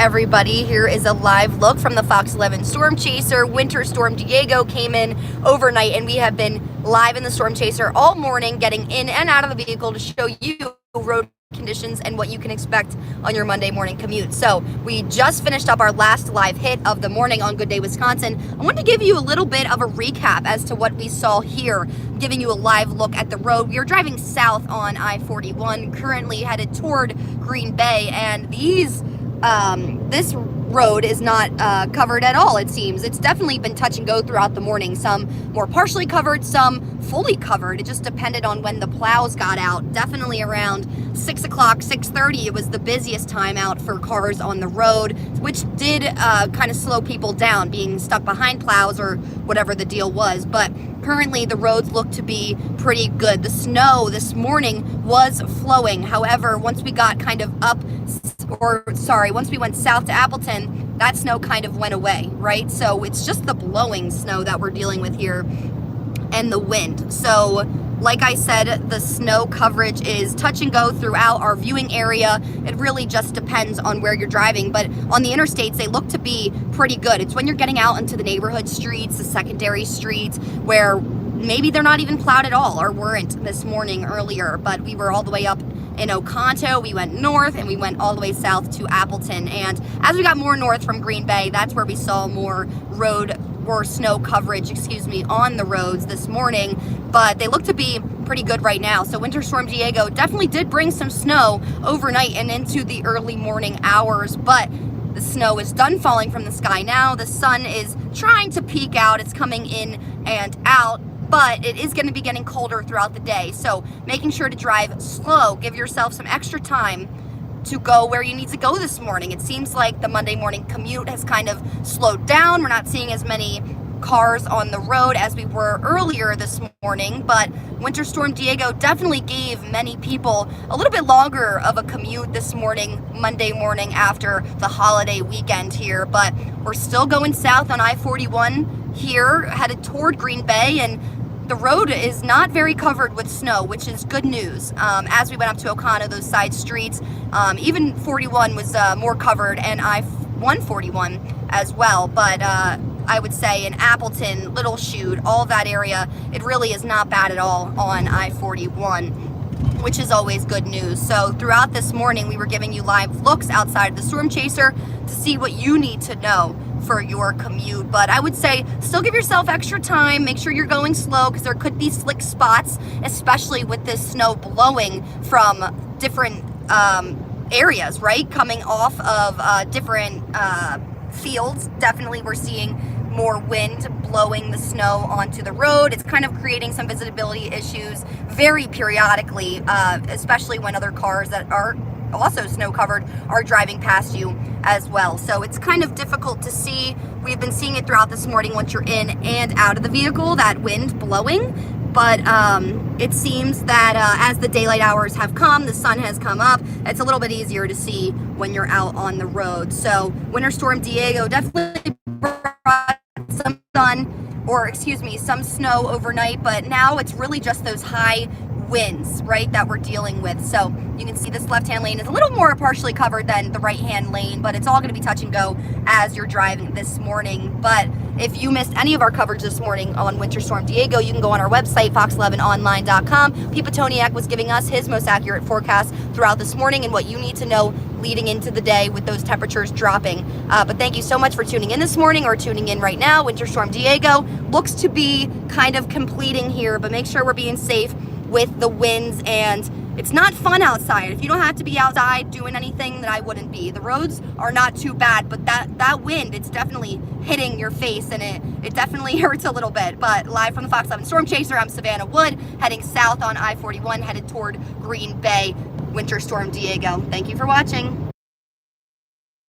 everybody. Here is a live look from the Fox 11 Storm Chaser. Winter Storm Diego came in overnight, and we have been live in the Storm Chaser all morning, getting in and out of the vehicle to show you road conditions and what you can expect on your Monday morning commute. So we just finished up our last live hit of the morning on Good Day Wisconsin. I wanted to give you a little bit of a recap as to what we saw here, giving you a live look at the road. We are driving south on I-41, currently headed toward Greenbay, and this road is not covered at all, it seems. It's definitely been touch and go throughout the morning. Some more partially covered, some fully covered. It just depended on when the plows got out. Definitely around 6 o'clock, 6:30, it was the busiest time out for cars on the road, which did kind of slow people down, being stuck behind plows or whatever the deal was. But currently the roads look to be pretty good. The snow this morning was flowing. However, once we got kind of once we went south to Appleton, that snow kind of went away, right? So it's just the blowing snow that we're dealing with here and the wind. So like I said, the snow coverage is touch and go throughout our viewing area. It really just depends on where you're driving, but on the interstates, they look to be pretty good. It's when you're getting out into the neighborhood streets, the secondary streets, where maybe they're not even plowed at all, or weren't this morning earlier, but we were all the way up in Oconto, we went north, and we went all the way south to Appleton. And as we got more north from Green Bay, that's where we saw more snow coverage, on the roads this morning. But they look to be pretty good right now. So Winter Storm Diego definitely did bring some snow overnight and into the early morning hours, but the snow is done falling from the sky now. The sun is trying to peek out. It's coming in and out, but it is going to be getting colder throughout the day. So making sure to drive slow, give yourself some extra time to go where you need to go this morning. It seems like the Monday morning commute has kind of slowed down. We're not seeing as many cars on the road as we were earlier this morning, but Winter Storm Diego definitely gave many people a little bit longer of a commute this morning, Monday morning after the holiday weekend here. But we're still going south on I-41 here, headed toward Green Bay, and the road is not very covered with snow, which is good news. As we went up to Oconto, those side streets, even 41 was more covered, and I-141 as well. But I would say in Appleton, Little Chute, all that area, it really is not bad at all on I-41, which is always good news. So throughout this morning, we were giving you live looks outside of the Storm Chaser to see what you need to know for your commute. But I would say still give yourself extra time. Make sure you're going slow, because there could be slick spots, especially with this snow blowing from different areas, right? Coming off of different fields. Definitely we're seeing more wind blowing the snow onto the road. It's kind of creating some visibility issues very periodically, especially when other cars that are also snow covered are driving past you as well. So it's kind of difficult to see. We've been seeing it throughout this morning once you're in and out of the vehicle, that wind blowing. But it seems that as the daylight hours have come, the sun has come up, it's a little bit easier to see when you're out on the road. So Winter Storm Diego definitely brought some some snow overnight, but now it's really just those high winds, right, that we're dealing with. So you can see this left-hand lane is a little more partially covered than the right-hand lane, but it's all going to be touch and go as you're driving this morning. But if you missed any of our coverage this morning on Winter Storm Diego, you can go on our website, fox11online.com. Pete Petoniak was giving us his most accurate forecast throughout this morning and what you need to know leading into the day with those temperatures dropping. But thank you so much for tuning in this morning or tuning in right now. Winter Storm Diego looks to be kind of completing here, but make sure we're being safe with the winds, and it's not fun outside. If you don't have to be outside doing anything, then I wouldn't be. The roads are not too bad, but that wind, it's definitely hitting your face, and it definitely hurts a little bit. But live from the Fox 11 Storm Chaser, I'm Savannah Wood, heading south on I-41, headed toward Green Bay. Winter Storm Diego. Thank you for watching.